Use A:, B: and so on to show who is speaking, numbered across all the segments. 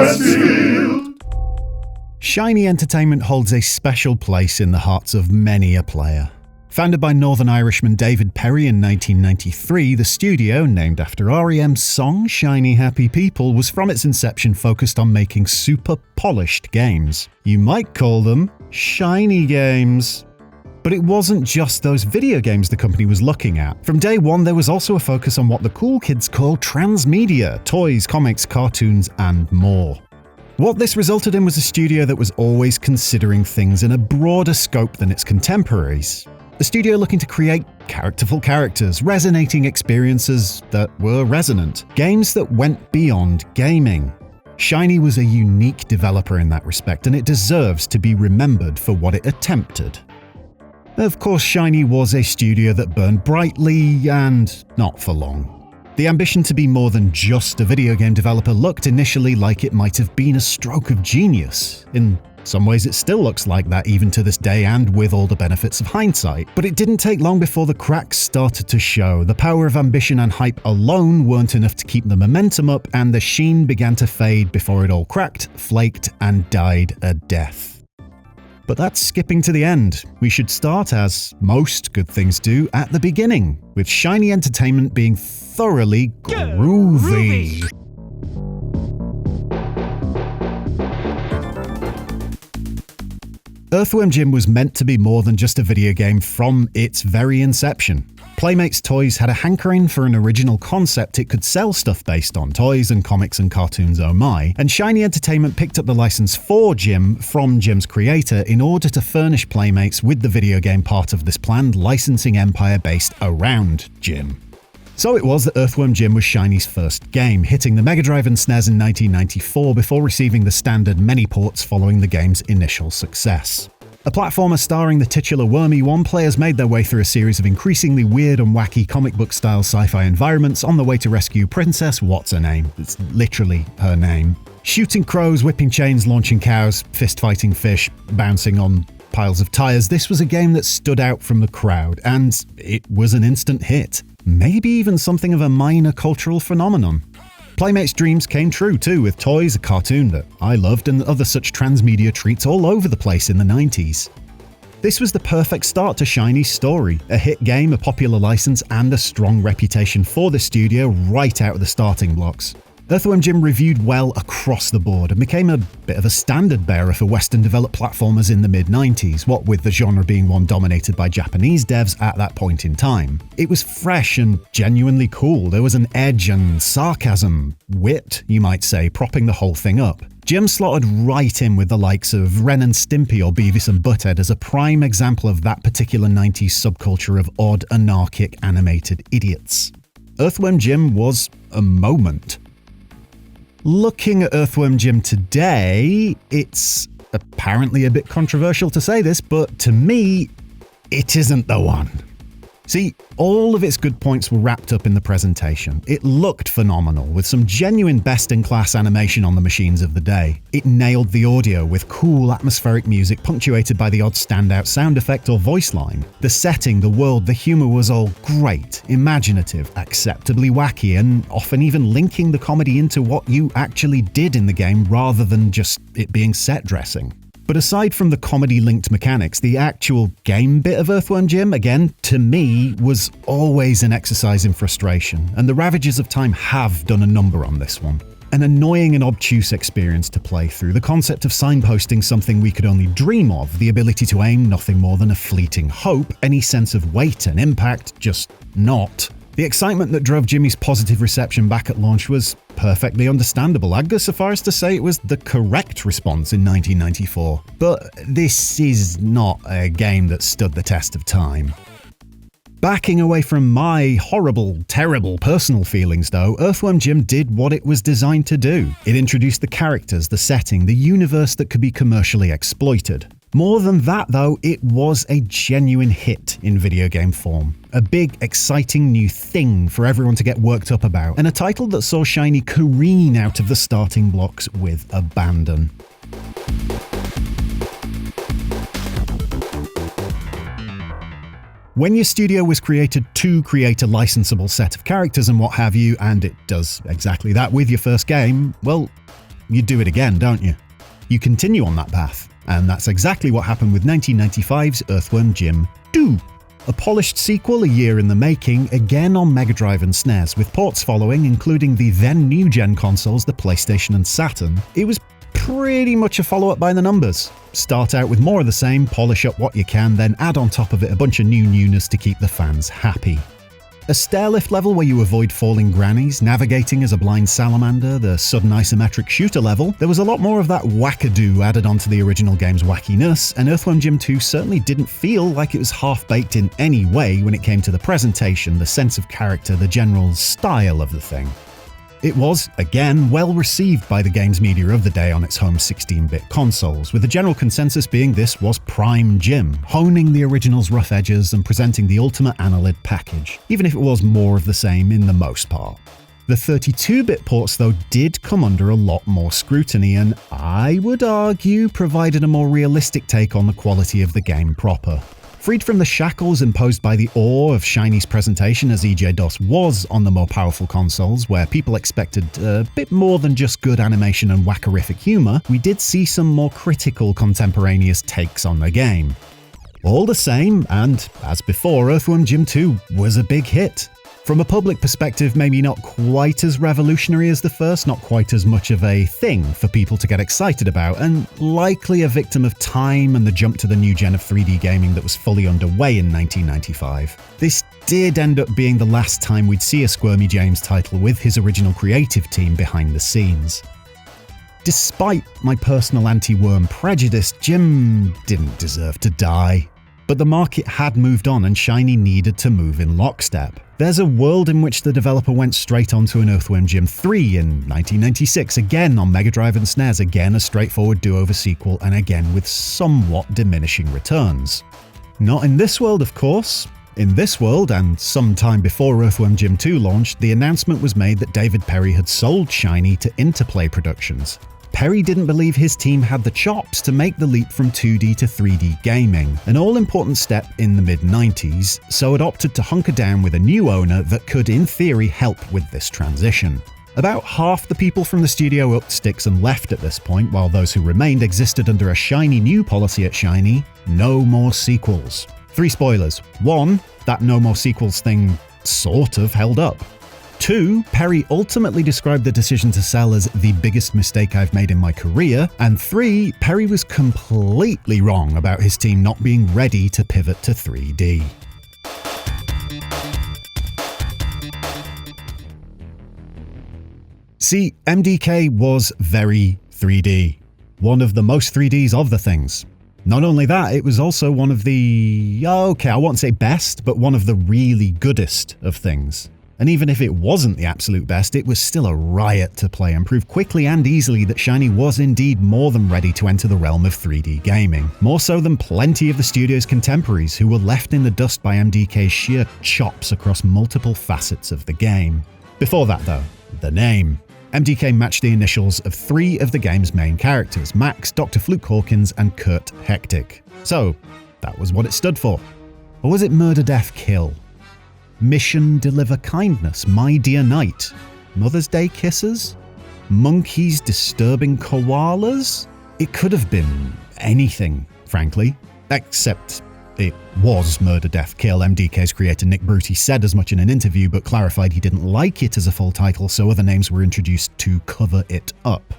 A: Westfield.
B: Shiny Entertainment holds a special place in the hearts of many a player. Founded by Northern Irishman David Perry in 1993, the studio, named after R.E.M's song Shiny Happy People, was from its inception focused on making super polished games. You might call them shiny games. But it wasn't just those video games the company was looking at. From day one, there was also a focus on what the cool kids call transmedia: toys, comics, cartoons, and more. What this resulted in was a studio that was always considering things in a broader scope than its contemporaries. A studio looking to create characterful characters, resonating experiences that were resonant, games that went beyond gaming. Shiny was a unique developer in that respect, and it deserves to be remembered for what it attempted. Of course, Shiny was a studio that burned brightly, and not for long. The ambition to be more than just a video game developer looked initially like it might have been a stroke of genius. In some ways it still looks like that even to this day, and with all the benefits of hindsight. But it didn't take long before the cracks started to show. The power of ambition and hype alone weren't enough to keep the momentum up, and the sheen began to fade before it all cracked, flaked, and died a death. But that's skipping to the end. We should start, as most good things do, at the beginning, with Shiny Entertainment being thoroughly groovy. Earthworm Jim was meant to be more than just a video game from its very inception. Playmates Toys had a hankering for an original concept it could sell stuff based on, toys and comics and cartoons oh my, and Shiny Entertainment picked up the license for Jim from Jim's creator in order to furnish Playmates with the video game part of this planned licensing empire based around Jim. So it was that Earthworm Jim was Shiny's first game, hitting the Mega Drive and SNES in 1994 before receiving the standard many ports following the game's initial success. A platformer starring the titular Wormy One, players made their way through a series of increasingly weird and wacky comic book-style sci-fi environments on the way to rescue Princess What's-Her-Name. It's literally her name. Shooting crows, whipping chains, launching cows, fist-fighting fish, bouncing on piles of tires. This was a game that stood out from the crowd, and it was an instant hit. Maybe even something of a minor cultural phenomenon. Playmates' dreams came true too, with Toys, a cartoon that I loved, and other such transmedia treats all over the place in the 90s. This was the perfect start to Shiny's story, a hit game, a popular license, and a strong reputation for the studio right out of the starting blocks. Earthworm Jim reviewed well across the board and became a bit of a standard bearer for Western-developed platformers in the mid-90s, what with the genre being one dominated by Japanese devs at that point in time. It was fresh and genuinely cool. There was an edge and sarcasm, wit, you might say, propping the whole thing up. Jim slotted right in with the likes of Ren and Stimpy or Beavis and Butthead as a prime example of that particular 90s subculture of odd, anarchic, animated idiots. Earthworm Jim was a moment. Looking at Earthworm Jim today, it's apparently a bit controversial to say this, but to me, it isn't the one. See, all of its good points were wrapped up in the presentation. It looked phenomenal, with some genuine best-in-class animation on the machines of the day. It nailed the audio with cool atmospheric music punctuated by the odd standout sound effect or voice line. The setting, the world, the humor was all great, imaginative, acceptably wacky, and often even linking the comedy into what you actually did in the game rather than just it being set dressing. But aside from the comedy-linked mechanics, the actual game bit of Earthworm Jim, again, to me, was always an exercise in frustration, and the Ravages of Time have done a number on this one. An annoying and obtuse experience to play through, the concept of signposting something we could only dream of, the ability to aim nothing more than a fleeting hope, any sense of weight and impact, just not. The excitement that drove Jimmy's positive reception back at launch was perfectly understandable. I'd go so far as to say it was the correct response in 1994. But this is not a game that stood the test of time. Backing away from my horrible, terrible personal feelings though, Earthworm Jim did what it was designed to do. It introduced the characters, the setting, the universe that could be commercially exploited. More than that though, it was a genuine hit in video game form. A big, exciting new thing for everyone to get worked up about, and a title that saw Shiny careen out of the starting blocks with abandon. When your studio was created to create a licensable set of characters and what have you, and it does exactly that with your first game, well, you do it again, don't you? You continue on that path, and that's exactly what happened with 1995's Earthworm Jim 2. A polished sequel a year in the making, again on Mega Drive and SNES, with ports following, including the then new-gen consoles, the PlayStation and Saturn. It was pretty much a follow-up by the numbers. Start out with more of the same, polish up what you can, then add on top of it a bunch of new newness to keep the fans happy. A stairlift level where you avoid falling grannies, navigating as a blind salamander, the sudden isometric shooter level. There was a lot more of that wackadoo added onto the original game's wackiness, and Earthworm Jim 2 certainly didn't feel like it was half-baked in any way when it came to the presentation, the sense of character, the general style of the thing. It was, again, well received by the games media of the day on its home 16-bit consoles, with the general consensus being this was prime Jim, honing the original's rough edges and presenting the ultimate annelid package, even if it was more of the same in the most part. The 32-bit ports, though, did come under a lot more scrutiny and, I would argue, provided a more realistic take on the quality of the game proper. Freed from the shackles imposed by the awe of Shiny's presentation as EJ-DOS was on the more powerful consoles, where people expected a bit more than just good animation and wackerific humour, we did see some more critical contemporaneous takes on the game. All the same, and as before, Earthworm Jim 2 was a big hit. From a public perspective, maybe not quite as revolutionary as the first, not quite as much of a thing for people to get excited about, and likely a victim of time and the jump to the new gen of 3D gaming that was fully underway in 1995. This did end up being the last time we'd see a Squirmy James title with his original creative team behind the scenes. Despite my personal anti-worm prejudice, Jim didn't deserve to die. But the market had moved on and Shiny needed to move in lockstep. There's a world in which the developer went straight onto an Earthworm Jim 3 in 1996, again on Mega Drive and SNES, again a straightforward do-over sequel, and again with somewhat diminishing returns. Not in this world, of course. In this world, and sometime before Earthworm Jim 2 launched, the announcement was made that David Perry had sold Shiny to Interplay Productions. Perry didn't believe his team had the chops to make the leap from 2D to 3D gaming, an all-important step in the mid-90s, so had opted to hunker down with a new owner that could, in theory, help with this transition. About half the people from the studio upped sticks and left at this point, while those who remained existed under a shiny new policy at Shiny: no more sequels. 3 spoilers. 1, that no more sequels thing sort of held up. 2, Perry ultimately described the decision to sell as the biggest mistake I've made in my career. And 3, Perry was completely wrong about his team not being ready to pivot to 3D. See, MDK was very 3D. One of the most 3Ds of the things. Not only that, it was also one of the, okay, I won't say best, but one of the really goodest of things. And even if it wasn't the absolute best, it was still a riot to play and proved quickly and easily that Shiny was indeed more than ready to enter the realm of 3D gaming. More so than plenty of the studio's contemporaries who were left in the dust by MDK's sheer chops across multiple facets of the game. Before that though, the name. MDK matched the initials of 3 of the game's main characters, Max, Dr. Fluke Hawkins, and Kurt Hectic. So, that was what it stood for. Or was it Murder, Death, Kill? Mission, Deliver Kindness, My Dear Knight, Mother's Day Kisses, Monkeys Disturbing Koalas? It could have been anything, frankly, except it was Murder, Death, Kill. MDK's creator Nick Bruti said as much in an interview, but clarified he didn't like it as a full title, so other names were introduced to cover it up.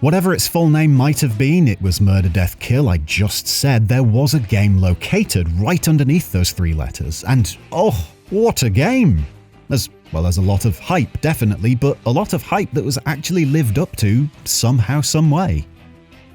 B: Whatever its full name might have been, it was Murder, Death, Kill. I just said there was a game located right underneath those 3 letters, and oh, what a game! As well as a lot of hype, definitely, but a lot of hype that was actually lived up to somehow, some way.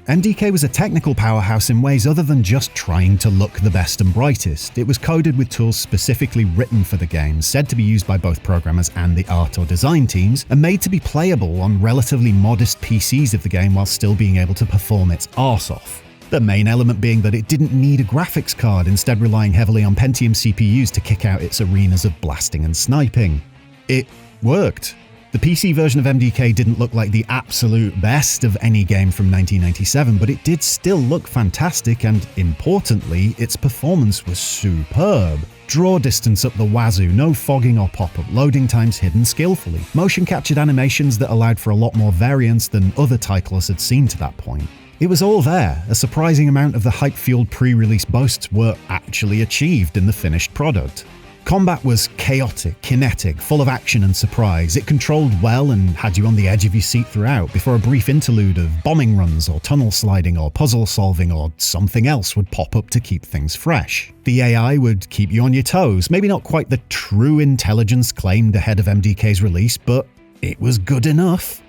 B: MDK was a technical powerhouse in ways other than just trying to look the best and brightest. It was coded with tools specifically written for the game, said to be used by both programmers and the art or design teams, and made to be playable on relatively modest PCs of the game while still being able to perform its arse off. The main element being that it didn't need a graphics card, instead relying heavily on Pentium CPUs to kick out its arenas of blasting and sniping. It worked. The PC version of MDK didn't look like the absolute best of any game from 1997, but it did still look fantastic and, importantly, its performance was superb. Draw distance up the wazoo, no fogging or pop-up, loading times hidden skillfully, motion captured animations that allowed for a lot more variance than other titles had seen to that point. It was all there. A surprising amount of the hype-fueled pre-release boasts were actually achieved in the finished product. Combat was chaotic, kinetic, full of action and surprise. It controlled well and had you on the edge of your seat throughout, before a brief interlude of bombing runs or tunnel sliding or puzzle solving or something else would pop up to keep things fresh. The AI would keep you on your toes, maybe not quite the true intelligence claimed ahead of MDK's release, but it was good enough.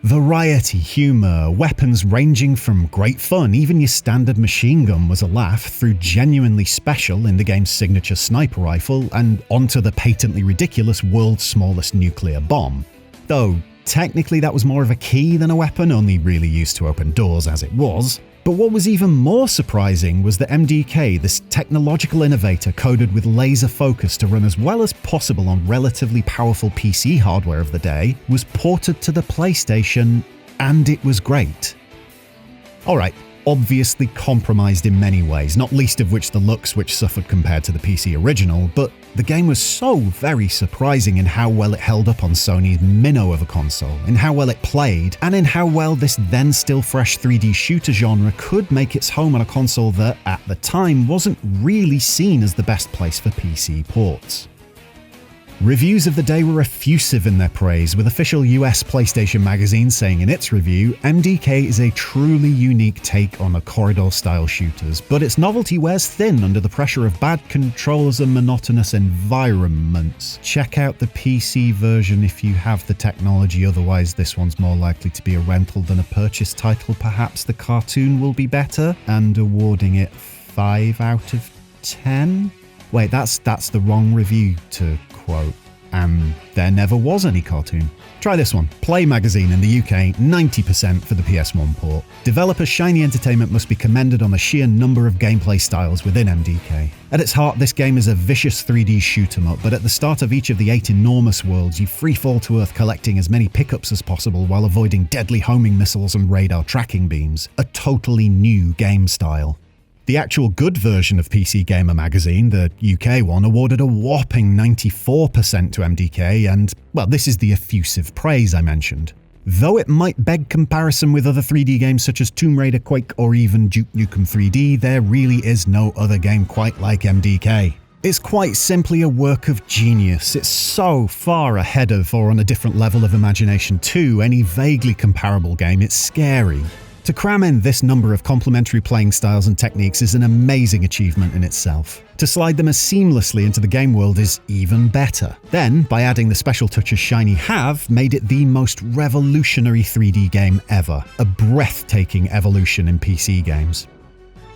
B: Variety, humour, weapons ranging from great fun, even your standard machine gun was a laugh, through genuinely special in the game's signature sniper rifle, and onto the patently ridiculous world's smallest nuclear bomb. Though, technically that was more of a key than a weapon, only really used to open doors as it was. But what was even more surprising was that MDK, this technological innovator coded with laser focus to run as well as possible on relatively powerful PC hardware of the day, was ported to the PlayStation, and it was great. Alright, obviously compromised in many ways, not least of which the looks, which suffered compared to the PC original, but the game was so very surprising in how well it held up on Sony's minnow of a console, in how well it played, and in how well this then still fresh 3D shooter genre could make its home on a console that, at the time, wasn't really seen as the best place for PC ports. Reviews of the day were effusive in their praise, with official US PlayStation magazine saying in its review, MDK is a truly unique take on the corridor-style shooters, but its novelty wears thin under the pressure of bad controls and monotonous environments. Check out the PC version if you have the technology, otherwise this one's more likely to be a rental than a purchase title. Perhaps the cartoon will be better, and awarding it 5 out of 10? Wait, that's the wrong review to quote. There never was any cartoon. Try this one. Play magazine in the UK, 90% for the PS1 port. Developer Shiny Entertainment must be commended on the sheer number of gameplay styles within MDK. At its heart, this game is a vicious 3D shoot-'em-up, but at the start of each of the 8 enormous worlds, you freefall to Earth collecting as many pickups as possible while avoiding deadly homing missiles and radar tracking beams. A totally new game style. The actual good version of PC Gamer magazine, the UK one, awarded a whopping 94% to MDK, and, well, this is the effusive praise I mentioned. Though it might beg comparison with other 3D games such as Tomb Raider, Quake, or even Duke Nukem 3D, there really is no other game quite like MDK. It's quite simply a work of genius. It's so far ahead of, or on a different level of imagination to, any vaguely comparable game. It's scary. To cram in this number of complementary playing styles and techniques is an amazing achievement in itself. To slide them as seamlessly into the game world is even better. Then, by adding the special touches Shiny have, made it the most revolutionary 3D game ever. A breathtaking evolution in PC games.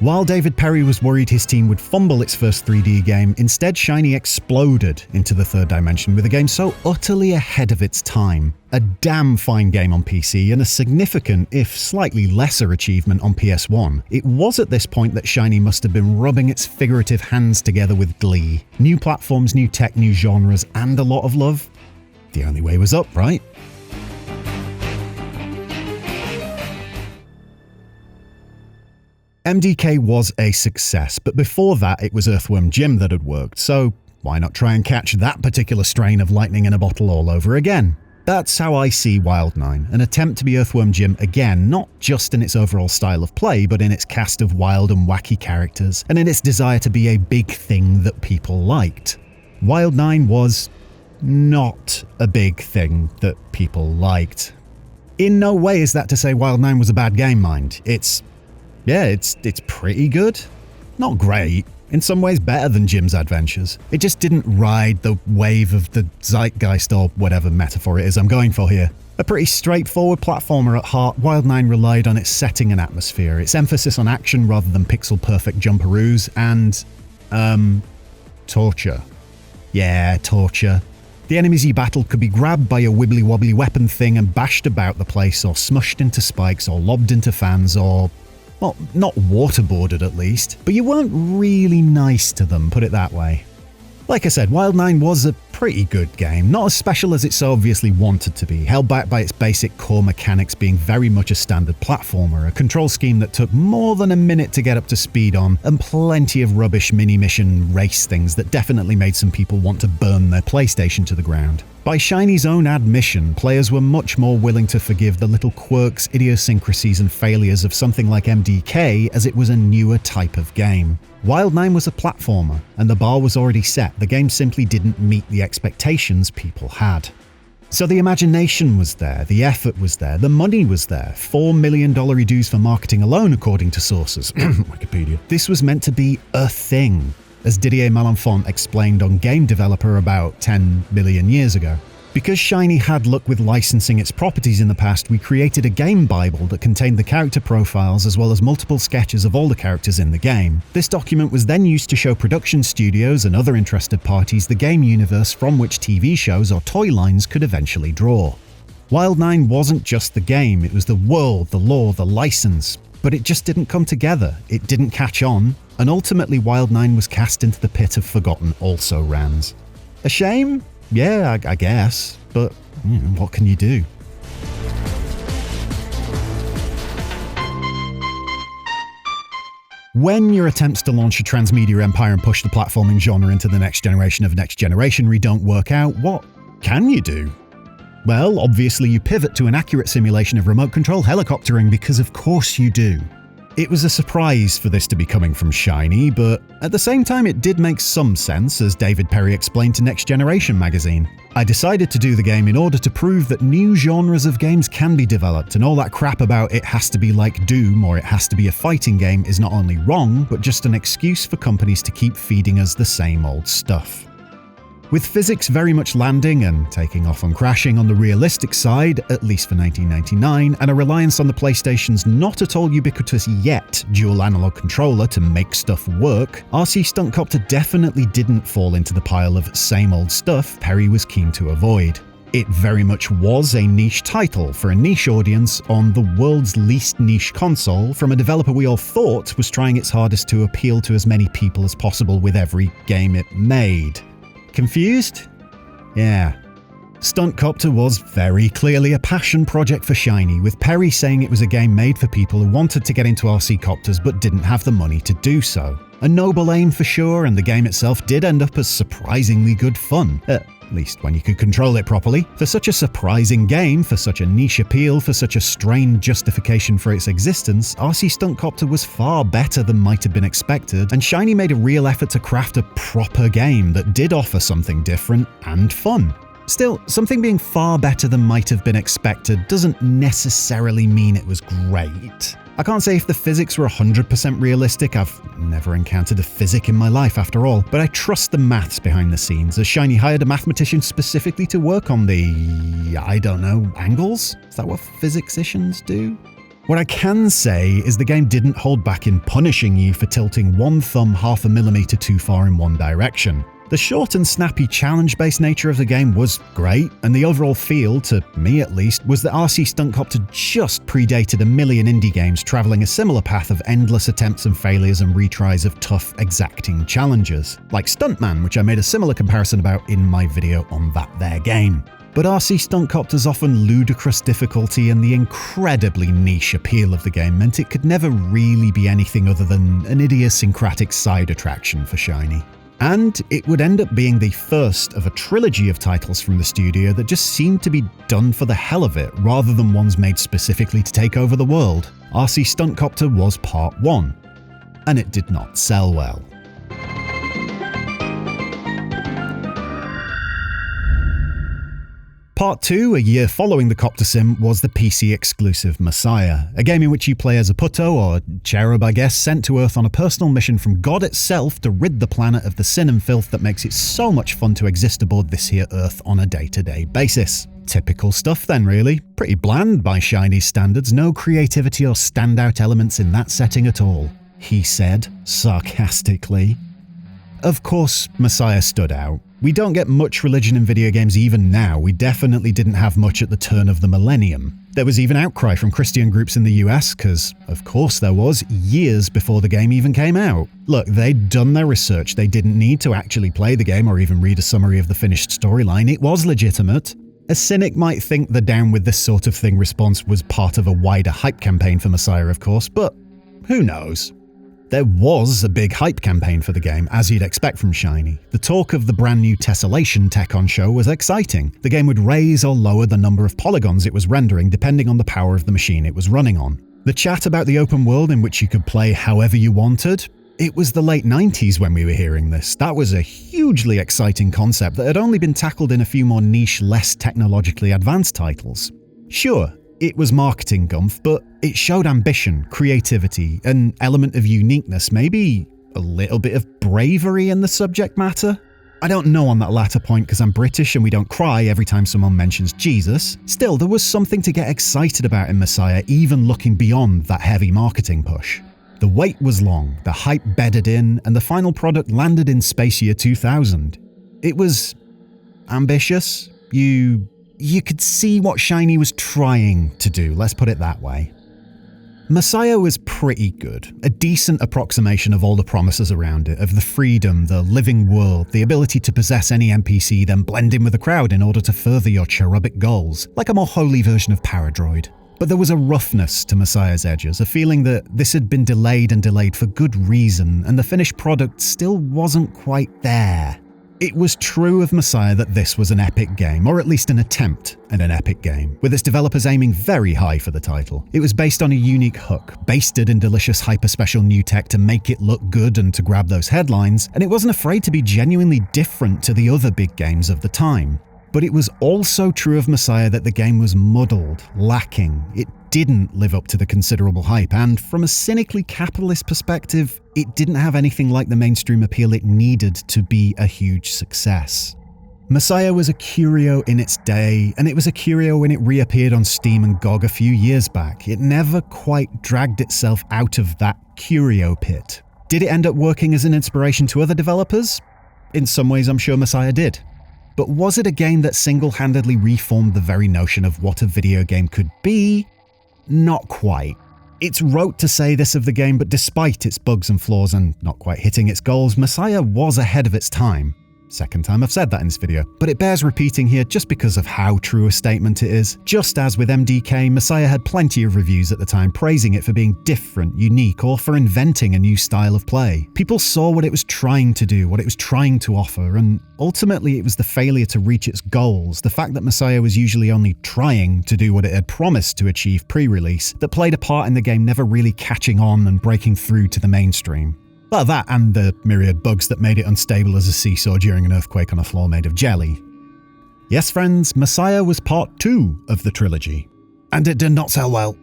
B: While David Perry was worried his team would fumble its first 3D game, instead Shiny exploded into the third dimension with a game so utterly ahead of its time. A damn fine game on PC and a significant, if slightly lesser achievement on PS1. It was at this point that Shiny must have been rubbing its figurative hands together with glee. New platforms, new tech, new genres, and a lot of love. The only way was up, right? MDK was a success, but before that it was Earthworm Jim that had worked, so why not try and catch that particular strain of lightning in a bottle all over again? That's how I see Wild 9, an attempt to be Earthworm Jim again, not just in its overall style of play, but in its cast of wild and wacky characters, and in its desire to be a big thing that people liked. Wild 9 was not a big thing that people liked. In no way is that to say Wild 9 was a bad game, mind. It's pretty good. Not great. In some ways better than Jim's adventures. It just didn't ride the wave of the zeitgeist, or whatever metaphor it is I'm going for here. A pretty straightforward platformer at heart, Wild 9 relied on its setting and atmosphere, its emphasis on action rather than pixel-perfect jumperoos, and, torture. Yeah, torture. The enemies you battled could be grabbed by a wibbly-wobbly weapon thing and bashed about the place, or smushed into spikes, or lobbed into fans, or... well, not waterboarded at least, but you weren't really nice to them, put it that way. Like I said, Wild 9 was a pretty good game, not as special as it so obviously wanted to be, held back by its basic core mechanics being very much a standard platformer, a control scheme that took more than a minute to get up to speed on, and plenty of rubbish mini-mission race things that definitely made some people want to burn their PlayStation to the ground. By Shiny's own admission, players were much more willing to forgive the little quirks, idiosyncrasies and failures of something like MDK as it was a newer type of game. Wild 9 was a platformer, and the bar was already set. The game simply didn't meet the expectations people had. So the imagination was there, the effort was there, the money was there. $4 million dues for marketing alone, according to sources. Wikipedia. This was meant to be a thing, as Didier Malenfant explained on Game Developer about 10 million years ago. Because Shiny had luck with licensing its properties in the past, we created a game bible that contained the character profiles as well as multiple sketches of all the characters in the game. This document was then used to show production studios and other interested parties the game universe from which TV shows or toy lines could eventually draw. Wild 9 wasn't just the game, it was the world, the lore, the license. But it just didn't come together, it didn't catch on, and ultimately Wild 9 was cast into the pit of forgotten also-rans. A shame? Yeah, I guess, but what can you do? When your attempts to launch a transmedia empire and push the platforming genre into the next generation of next generationry don't work out, what can you do? Well, obviously you pivot to an accurate simulation of remote control helicoptering because of course you do. It was a surprise for this to be coming from Shiny, but at the same time it did make some sense, as David Perry explained to Next Generation magazine. I decided to do the game in order to prove that new genres of games can be developed, and all that crap about it has to be like Doom or it has to be a fighting game is not only wrong, but just an excuse for companies to keep feeding us the same old stuff. With physics very much landing and taking off and crashing on the realistic side, at least for 1999, and a reliance on the PlayStation's not at all ubiquitous yet dual analog controller to make stuff work, RC Stuntcopter definitely didn't fall into the pile of same old stuff Perry was keen to avoid. It very much was a niche title for a niche audience on the world's least niche console from a developer we all thought was trying its hardest to appeal to as many people as possible with every game it made. Confused? Yeah. Stuntcopter was very clearly a passion project for Shiny, with Perry saying it was a game made for people who wanted to get into RC copters but didn't have the money to do so. A noble aim for sure, and the game itself did end up as surprisingly good fun. At least when you could control it properly. For such a surprising game, for such a niche appeal, for such a strained justification for its existence, RC Stuntcopter was far better than might have been expected, and Shiny made a real effort to craft a proper game that did offer something different and fun. Still, something being far better than might have been expected doesn't necessarily mean it was great. I can't say if the physics were 100% realistic, I've never encountered a physic in my life after all, but I trust the maths behind the scenes, as Shiny hired a mathematician specifically to work on the, I don't know, angles? Is that what physicicians do? What I can say is the game didn't hold back in punishing you for tilting one thumb half a millimeter too far in one direction. The short and snappy challenge-based nature of the game was great, and the overall feel, to me at least, was that RC Stuntcopter just predated a million indie games travelling a similar path of endless attempts and failures and retries of tough, exacting challenges. Like Stuntman, which I made a similar comparison about in my video on that there game. But RC Stuntcopter's often ludicrous difficulty and the incredibly niche appeal of the game meant it could never really be anything other than an idiosyncratic side attraction for Shiny. And it would end up being the first of a trilogy of titles from the studio that just seemed to be done for the hell of it, rather than ones made specifically to take over the world. RC Stuntcopter was part 1, and it did not sell well. Part 2, a year following the copter sim, was the PC-exclusive Messiah, a game in which you play as a Putto, or cherub I guess, sent to Earth on a personal mission from God itself to rid the planet of the sin and filth that makes it so much fun to exist aboard this here Earth on a day-to-day basis. Typical stuff then really, pretty bland by Shiny's standards, no creativity or standout elements in that setting at all, he said, sarcastically. Of course, Messiah stood out. We don't get much religion in video games even now, we definitely didn't have much at the turn of the millennium. There was even outcry from Christian groups in the US, because, of course there was, years before the game even came out. Look, they'd done their research, they didn't need to actually play the game or even read a summary of the finished storyline, it was legitimate. A cynic might think the down with this sort of thing response was part of a wider hype campaign for Messiah, of course, but who knows? There was a big hype campaign for the game, as you'd expect from Shiny. The talk of the brand new tessellation tech on show was exciting. The game would raise or lower the number of polygons it was rendering depending on the power of the machine it was running on. The chat about the open world in which you could play however you wanted, it was the late 90s when we were hearing this. That was a hugely exciting concept that had only been tackled in a few more niche, less technologically advanced titles. Sure, it was marketing gumph, but it showed ambition, creativity, an element of uniqueness, maybe a little bit of bravery in the subject matter. I don't know on that latter point because I'm British and we don't cry every time someone mentions Jesus. Still, there was something to get excited about in Messiah, even looking beyond that heavy marketing push. The wait was long, the hype bedded in, and the final product landed in space year 2000. It was ambitious. You could see what Shiny was trying to do, let's put it that way. Messiah was pretty good, a decent approximation of all the promises around it, of the freedom, the living world, the ability to possess any NPC, then blend in with the crowd in order to further your cherubic goals, like a more holy version of Paradroid. But there was a roughness to Messiah's edges, a feeling that this had been delayed and delayed for good reason, and the finished product still wasn't quite there. It was true of Messiah that this was an epic game, or at least an attempt at an epic game, with its developers aiming very high for the title. It was based on a unique hook, basted in delicious hyper-special new tech to make it look good and to grab those headlines, and it wasn't afraid to be genuinely different to the other big games of the time. But it was also true of Messiah that the game was muddled, lacking. It didn't live up to the considerable hype, and from a cynically capitalist perspective, it didn't have anything like the mainstream appeal it needed to be a huge success. Messiah was a curio in its day, and it was a curio when it reappeared on Steam and GOG a few years back. It never quite dragged itself out of that curio pit. Did it end up working as an inspiration to other developers? In some ways, I'm sure Messiah did. But was it a game that single-handedly reformed the very notion of what a video game could be? Not quite. It's rote to say this of the game, but despite its bugs and flaws and not quite hitting its goals, Messiah was ahead of its time. Second time I've said that in this video, but it bears repeating here just because of how true a statement it is. Just as with MDK, Messiah had plenty of reviews at the time praising it for being different, unique, or for inventing a new style of play. People saw what it was trying to do, what it was trying to offer, and ultimately it was the failure to reach its goals, the fact that Messiah was usually only trying to do what it had promised to achieve pre-release, that played a part in the game never really catching on and breaking through to the mainstream. Well, that and the myriad bugs that made it unstable as a seesaw during an earthquake on a floor made of jelly. Yes, friends, Messiah was part 2 of the trilogy, and it did not sell well.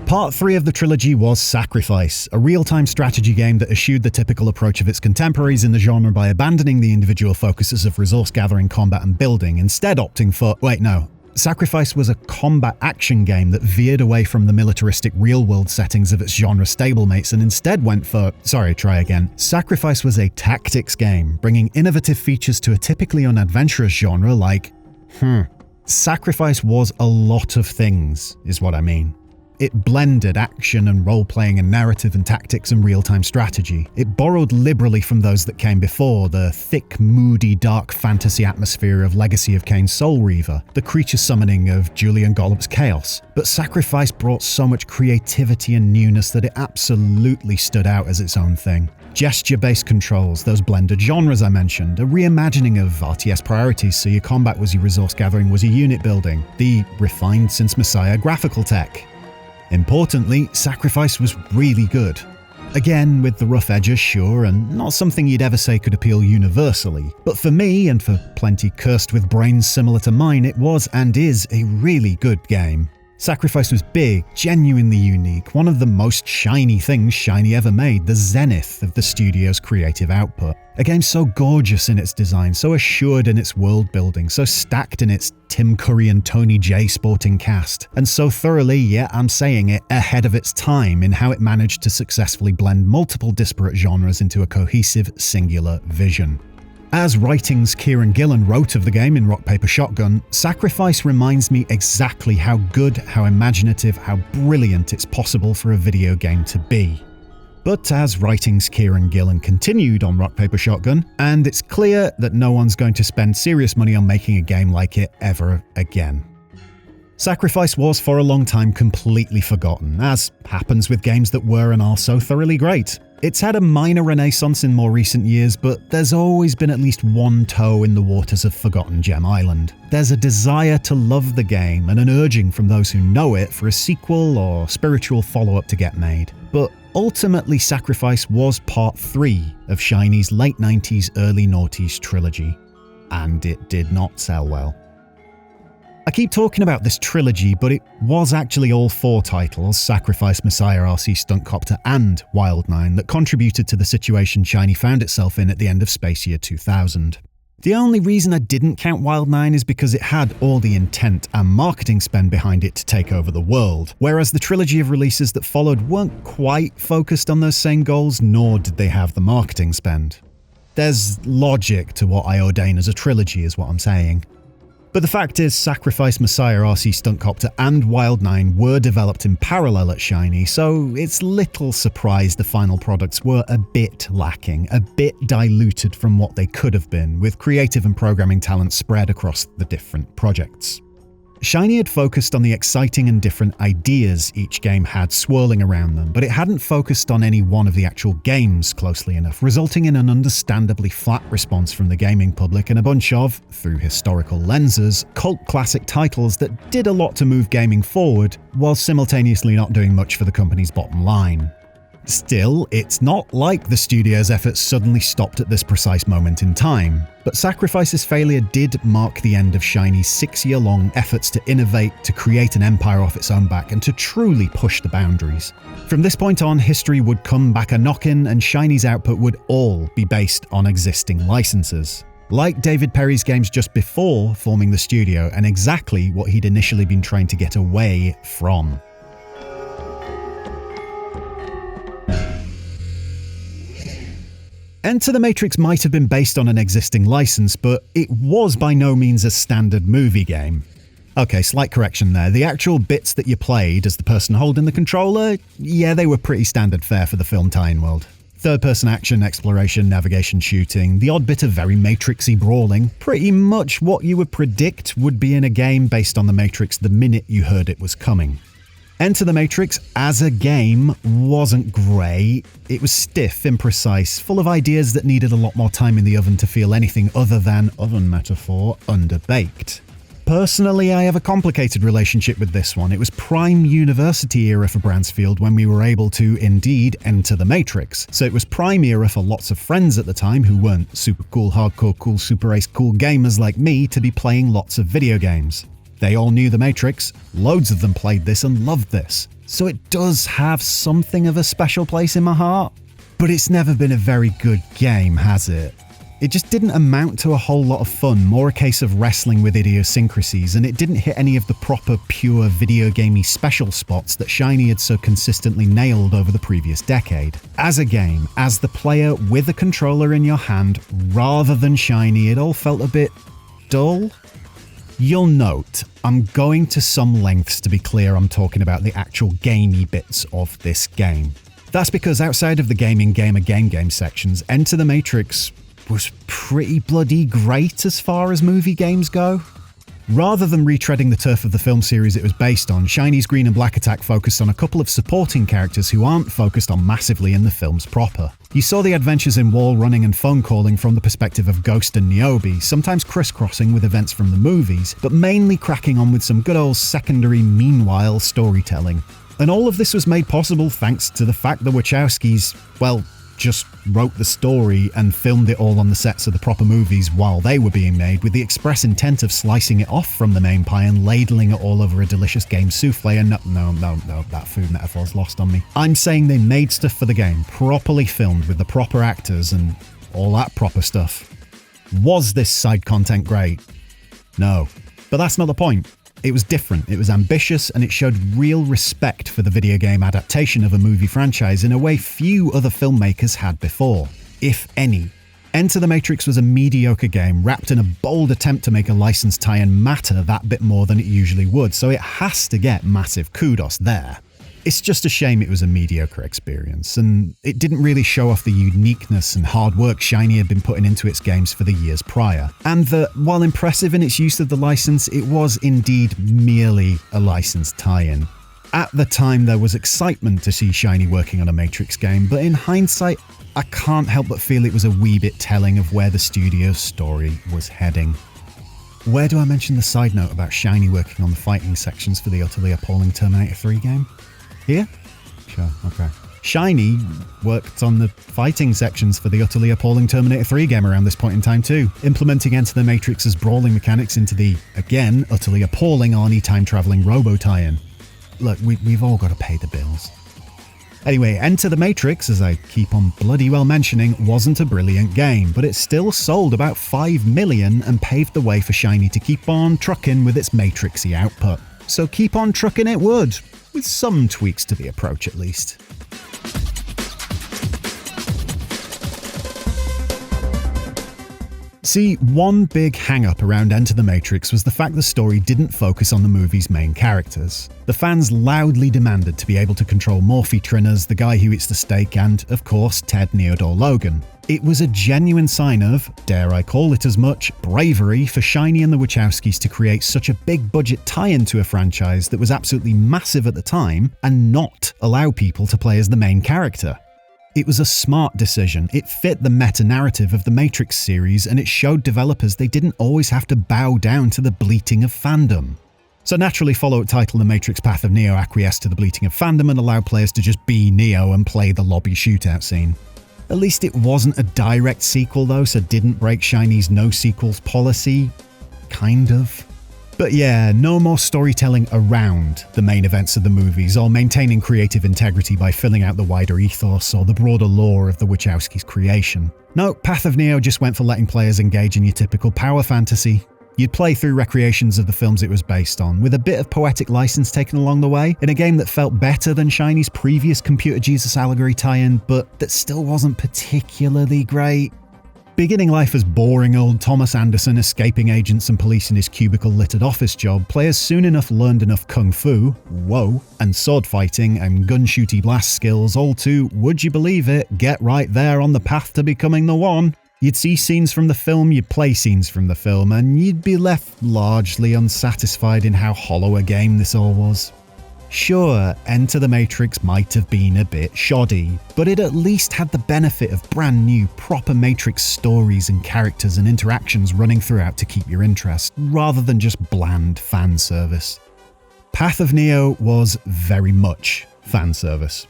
B: Part 3 of the trilogy was Sacrifice, a real-time strategy game that eschewed the typical approach of its contemporaries in the genre by abandoning the individual focuses of resource gathering, combat, and building, instead opting for— Sacrifice was a combat action game that veered away from the militaristic real-world settings of its genre stablemates and instead went for— Sacrifice was a tactics game, bringing innovative features to a typically unadventurous genre like— Sacrifice was a lot of things, is what I mean. It blended action and role-playing and narrative and tactics and real-time strategy. It borrowed liberally from those that came before, the thick, moody, dark fantasy atmosphere of Legacy of Kain's Soul Reaver, the creature summoning of Julian Gollop's Chaos. But Sacrifice brought so much creativity and newness that it absolutely stood out as its own thing. Gesture-based controls, those blended genres I mentioned, a reimagining of RTS priorities so your combat was your resource gathering was your unit building, the refined since Messiah graphical tech. Importantly, Sacrifice was really good. Again, with the rough edges, sure, and not something you'd ever say could appeal universally. But for me, and for plenty cursed with brains similar to mine, it was and is a really good game. Sacrifice was big, genuinely unique, one of the most shiny things Shiny ever made, the zenith of the studio's creative output. A game so gorgeous in its design, so assured in its world building, so stacked in its Tim Curry and Tony J sporting cast, and so thoroughly, yeah, I'm saying it, ahead of its time in how it managed to successfully blend multiple disparate genres into a cohesive, singular vision. As Writing's Kieran Gillen wrote of the game in Rock Paper Shotgun, Sacrifice reminds me exactly how good, how imaginative, how brilliant it's possible for a video game to be. But as Writing's Kieran Gillen continued on Rock Paper Shotgun, and it's clear that no one's going to spend serious money on making a game like it ever again. Sacrifice was for a long time completely forgotten, as happens with games that were and are so thoroughly great. It's had a minor renaissance in more recent years, but there's always been at least one toe in the waters of Forgotten Gem Island. There's a desire to love the game and an urging from those who know it for a sequel or spiritual follow-up to get made. But ultimately, Sacrifice was part 3 of Shiny's late 90s, early noughties trilogy, and it did not sell well. I keep talking about this trilogy, but it was actually all 4 titles, Sacrifice, Messiah, RC Stunt Copter, and Wild 9, that contributed to the situation Shiny found itself in at the end of Space Year 2000. The only reason I didn't count Wild 9 is because it had all the intent and marketing spend behind it to take over the world, whereas the trilogy of releases that followed weren't quite focused on those same goals, nor did they have the marketing spend. There's logic to what I ordain as a trilogy, is what I'm saying. But the fact is, Sacrifice, Messiah, RC Stunt Copter, and Wild 9 were developed in parallel at Shiny, so it's little surprise the final products were a bit lacking, a bit diluted from what they could have been, with creative and programming talent spread across the different projects. Shiny had focused on the exciting and different ideas each game had swirling around them, but it hadn't focused on any one of the actual games closely enough, resulting in an understandably flat response from the gaming public and a bunch of, through historical lenses, cult classic titles that did a lot to move gaming forward, while simultaneously not doing much for the company's bottom line. Still, it's not like the studio's efforts suddenly stopped at this precise moment in time, but Sacrifice's failure did mark the end of Shiny's 6-year-long efforts to innovate, to create an empire off its own back, and to truly push the boundaries. From this point on, history would come back a knockin', and Shiny's output would all be based on existing licenses. Like David Perry's games just before forming the studio, and exactly what he'd initially been trying to get away from. Enter the Matrix might have been based on an existing license, but it was by no means a standard movie game. Okay, slight correction there. The actual bits that you played as the person holding the controller, yeah, they were pretty standard fare for the film tie-in world. Third-person action, exploration, navigation, shooting, the odd bit of very Matrixy brawling, pretty much what you would predict would be in a game based on the Matrix the minute you heard it was coming. Enter the Matrix as a game wasn't great. It was stiff, imprecise, full of ideas that needed a lot more time in the oven to feel anything other than, oven metaphor, underbaked. Personally, I have a complicated relationship with this one. It was prime university era for Bransfield when we were able to, indeed, enter the Matrix. So it was prime era for lots of friends at the time who weren't super cool, hardcore cool, super ace cool gamers like me to be playing lots of video games. They all knew the Matrix, loads of them played this and loved this, so it does have something of a special place in my heart. But it's never been a very good game, has it? It just didn't amount to a whole lot of fun, more a case of wrestling with idiosyncrasies, and it didn't hit any of the proper, pure video gamey special spots that Shiny had so consistently nailed over the previous decade. As a game, as the player with a controller in your hand, rather than Shiny, it all felt a bit dull. You'll note, I'm going to some lengths to be clear I'm talking about the actual gamey bits of this game. That's because outside of the gaming game sections, Enter the Matrix was pretty bloody great as far as movie games go. Rather than retreading the turf of the film series it was based on, Shiny's Green and Black Attack focused on a couple of supporting characters who aren't focused on massively in the films proper. You saw the adventures in wall running and phone calling from the perspective of Ghost and Niobe, sometimes crisscrossing with events from the movies, but mainly cracking on with some good old secondary meanwhile storytelling. And all of this was made possible thanks to the fact the Wachowskis, well, just wrote the story and filmed it all on the sets of the proper movies while they were being made, with the express intent of slicing it off from the main pie and ladling it all over a delicious game souffle. And no, that food metaphor's lost on me. I'm saying they made stuff for the game, properly filmed with the proper actors and all that proper stuff. Was this side content great? No. But that's not the point. It was different, it was ambitious, and it showed real respect for the video game adaptation of a movie franchise in a way few other filmmakers had before, if any. Enter the Matrix was a mediocre game wrapped in a bold attempt to make a licensed tie-in matter that bit more than it usually would, so it has to get massive kudos there. It's just a shame it was a mediocre experience, and it didn't really show off the uniqueness and hard work Shiny had been putting into its games for the years prior, and that, while impressive in its use of the license, it was indeed merely a licensed tie-in. At the time, there was excitement to see Shiny working on a Matrix game, but in hindsight, I can't help but feel it was a wee bit telling of where the studio's story was heading. Where do I mention the side note about Shiny working on the fighting sections for the utterly appalling Terminator 3 game? Here? Sure, okay. Shiny worked on the fighting sections for the utterly appalling Terminator 3 game around this point in time too, implementing Enter the Matrix's brawling mechanics into the, again, utterly appalling Arnie time-travelling robo tie-in. Look, we've all got to pay the bills. Anyway, Enter the Matrix, as I keep on bloody well mentioning, wasn't a brilliant game, but it still sold about 5 million and paved the way for Shiny to keep on trucking with its Matrixy output. So keep on trucking it would, with some tweaks to the approach at least. See, one big hang-up around Enter the Matrix was the fact the story didn't focus on the movie's main characters. The fans loudly demanded to be able to control Morphe Trinners, the guy who eats the steak, and, of course, Ted Neodor Logan. It was a genuine sign of, dare I call it as much, bravery for Shiny and the Wachowskis to create such a big-budget tie-in to a franchise that was absolutely massive at the time and not allow people to play as the main character. It was a smart decision, it fit the meta-narrative of the Matrix series, and it showed developers they didn't always have to bow down to the bleating of fandom. So naturally, follow-up title The Matrix Path of Neo acquiesced to the bleating of fandom and allowed players to just be Neo and play the lobby shootout scene. At least it wasn't a direct sequel though, so didn't break Shiny's no-sequels policy. Kind of. But yeah, no more storytelling around the main events of the movies, or maintaining creative integrity by filling out the wider ethos or the broader lore of the Wachowskis' creation. No, Path of Neo just went for letting players engage in your typical power fantasy. You'd play through recreations of the films it was based on, with a bit of poetic license taken along the way, in a game that felt better than Shiny's previous Computer Jesus allegory tie-in, but that still wasn't particularly great. Beginning life as boring old Thomas Anderson escaping agents and police in his cubicle-littered office job, players soon enough learned enough kung fu, whoa, and sword fighting and gun-shooty blast skills all to, would you believe it, get right there on the path to becoming the one. You'd see scenes from the film, you'd play scenes from the film, and you'd be left largely unsatisfied in how hollow a game this all was. Sure, Enter the Matrix might have been a bit shoddy, but it at least had the benefit of brand new, proper Matrix stories and characters and interactions running throughout to keep your interest, rather than just bland fan service. Path of Neo was very much fan service.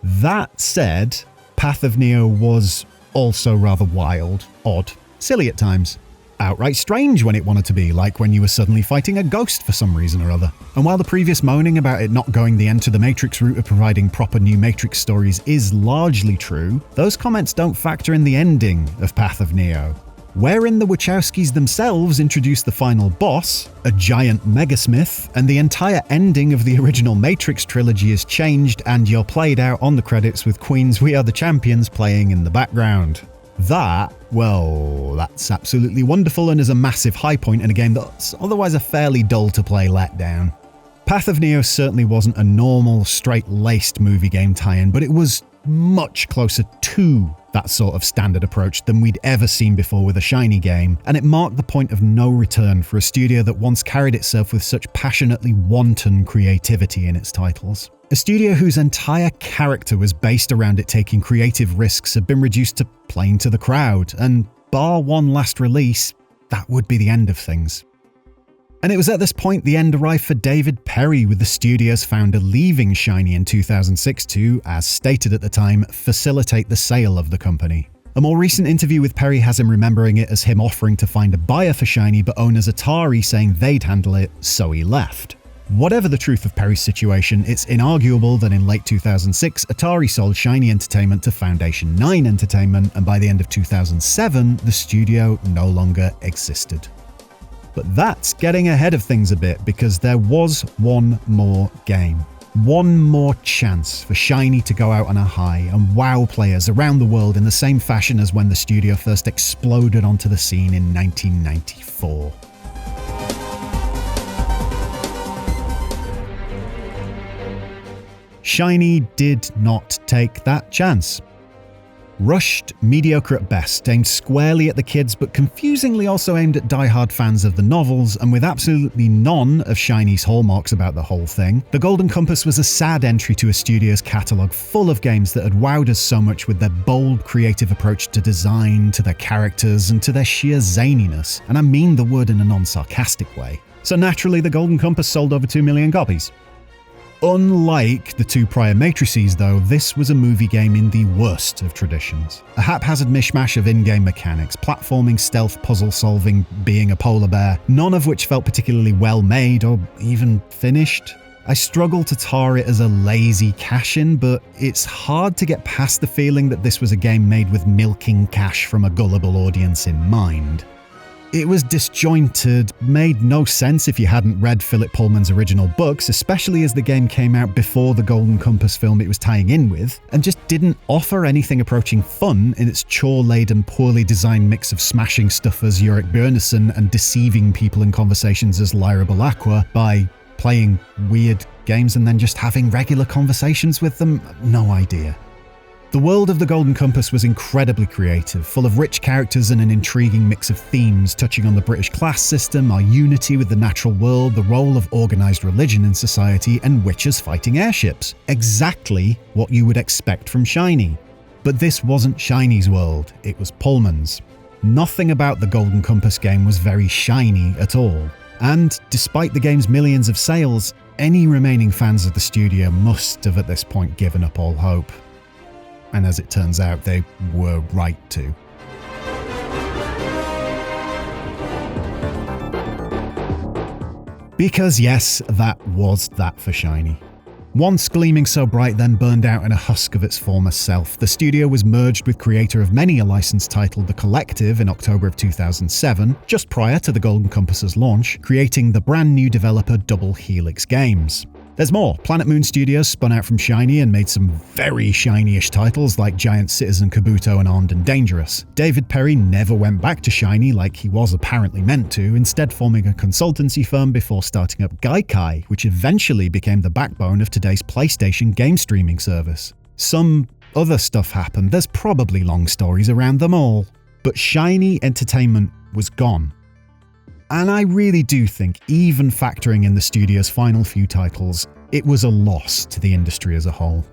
B: That said, Path of Neo was also rather wild, odd, silly at times. Outright strange when it wanted to be, like when you were suddenly fighting a ghost for some reason or other. And while the previous moaning about it not going the Enter the Matrix route of providing proper new Matrix stories is largely true, those comments don't factor in the ending of Path of Neo, wherein the Wachowskis themselves introduced the final boss, a giant megasmith, and the entire ending of the original Matrix trilogy is changed and you're played out on the credits with Queen's We Are the Champions playing in the background. That, well, that's absolutely wonderful and is a massive high point in a game that's otherwise a fairly dull-to-play letdown. Path of Neo certainly wasn't a normal, straight-laced movie game tie-in, but it was much closer to that sort of standard approach than we'd ever seen before with a Shiny game, and it marked the point of no return for a studio that once carried itself with such passionately wanton creativity in its titles. A studio whose entire character was based around it taking creative risks had been reduced to playing to the crowd, and bar one last release, that would be the end of things. And it was at this point the end arrived for David Perry, with the studio's founder leaving Shiny in 2006 to, as stated at the time, facilitate the sale of the company. A more recent interview with Perry has him remembering it as him offering to find a buyer for Shiny, but owners Atari saying they'd handle it, so he left. Whatever the truth of Perry's situation, it's inarguable that in late 2006, Atari sold Shiny Entertainment to Foundation 9 Entertainment, and by the end of 2007, the studio no longer existed. But that's getting ahead of things a bit, because there was one more game. One more chance for Shiny to go out on a high and wow players around the world in the same fashion as when the studio first exploded onto the scene in 1994. Shiny did not take that chance. Rushed, mediocre at best, aimed squarely at the kids but confusingly also aimed at die-hard fans of the novels, and with absolutely none of Shiny's hallmarks about the whole thing, The Golden Compass was a sad entry to a studio's catalogue full of games that had wowed us so much with their bold, creative approach to design, to their characters, and to their sheer zaniness, and I mean the word in a non-sarcastic way. So naturally, The Golden Compass sold over 2 million copies. Unlike the two prior Matrices though, this was a movie game in the worst of traditions. A haphazard mishmash of in-game mechanics, platforming, stealth, puzzle solving, being a polar bear, none of which felt particularly well made or even finished. I struggle to tar it as a lazy cash-in, but it's hard to get past the feeling that this was a game made with milking cash from a gullible audience in mind. It was disjointed, made no sense if you hadn't read Philip Pullman's original books, especially as the game came out before the Golden Compass film it was tying in with, and just didn't offer anything approaching fun in its chore-laden, poorly designed mix of smashing stuff as Yorick Bjornsson and deceiving people in conversations as Lyra by playing weird games and then just having regular conversations with them. No idea. The world of The Golden Compass was incredibly creative, full of rich characters and an intriguing mix of themes touching on the British class system, our unity with the natural world, the role of organised religion in society, and witches fighting airships. Exactly what you would expect from Shiny. But this wasn't Shiny's world, it was Pullman's. Nothing about the Golden Compass game was very shiny at all. And despite the game's millions of sales, any remaining fans of the studio must have at this point given up all hope. And as it turns out, they were right to. Because yes, that was that for Shiny. Once gleaming so bright, then burned out in a husk of its former self, the studio was merged with creator of many a licensed title, The Collective, in October of 2007, just prior to the Golden Compass's launch, creating the brand new developer Double Helix Games. There's more. Planet Moon Studios spun out from Shiny and made some very Shiny-ish titles like Giant Citizen Kabuto and Armed and Dangerous. David Perry never went back to Shiny like he was apparently meant to, instead forming a consultancy firm before starting up Gaikai, which eventually became the backbone of today's PlayStation game streaming service. Some other stuff happened. There's probably long stories around them all. But Shiny Entertainment was gone. And I really do think, even factoring in the studio's final few titles, it was a loss to the industry as a whole.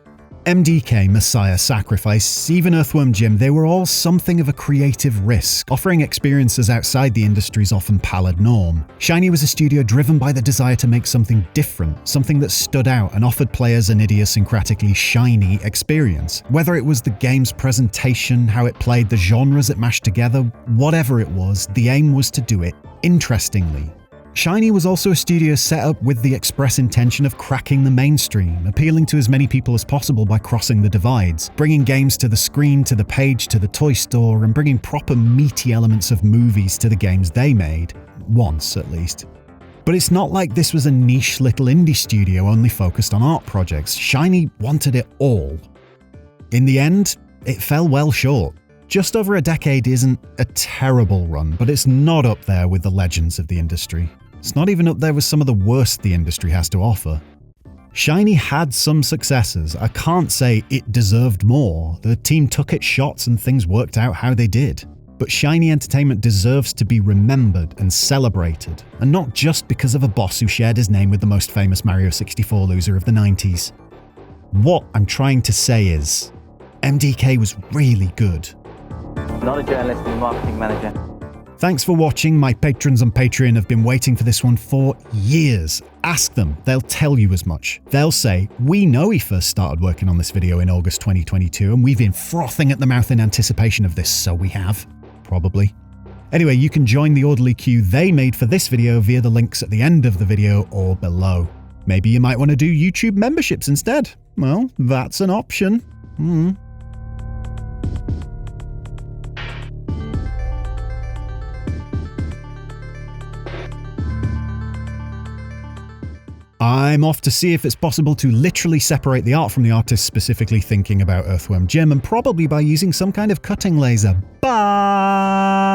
B: MDK, Messiah, Sacrifice, even Earthworm Jim, they were all something of a creative risk, offering experiences outside the industry's often pallid norm. Shiny was a studio driven by the desire to make something different, something that stood out and offered players an idiosyncratically shiny experience. Whether it was the game's presentation, how it played, the genres it mashed together, whatever it was, the aim was to do it interestingly. Shiny was also a studio set up with the express intention of cracking the mainstream, appealing to as many people as possible by crossing the divides, bringing games to the screen, to the page, to the toy store, and bringing proper meaty elements of movies to the games they made. Once, at least. But it's not like this was a niche little indie studio only focused on art projects. Shiny wanted it all. In the end, it fell well short. Just over a decade isn't a terrible run, but it's not up there with the legends of the industry. It's not even up there with some of the worst the industry has to offer. Shiny had some successes. I can't say it deserved more. The team took its shots and things worked out how they did. But Shiny Entertainment deserves to be remembered and celebrated, and not just because of a boss who shared his name with the most famous Mario 64 loser of the 90s. What I'm trying to say is, MDK was really good.
A: Not a journalist and a marketing manager.
B: Thanks for watching. My patrons on Patreon have been waiting for this one for years. Ask them, they'll tell you as much. They'll say, we know he first started working on this video in August 2022 and we've been frothing at the mouth in anticipation of this, so we have. Probably. Anyway, you can join the orderly queue they made for this video via the links at the end of the video or below. Maybe you might want to do YouTube memberships instead. Well, that's an option. I'm off to see if it's possible to literally separate the art from the artist specifically thinking about Earthworm Jim, and probably by using some kind of cutting laser. Bye!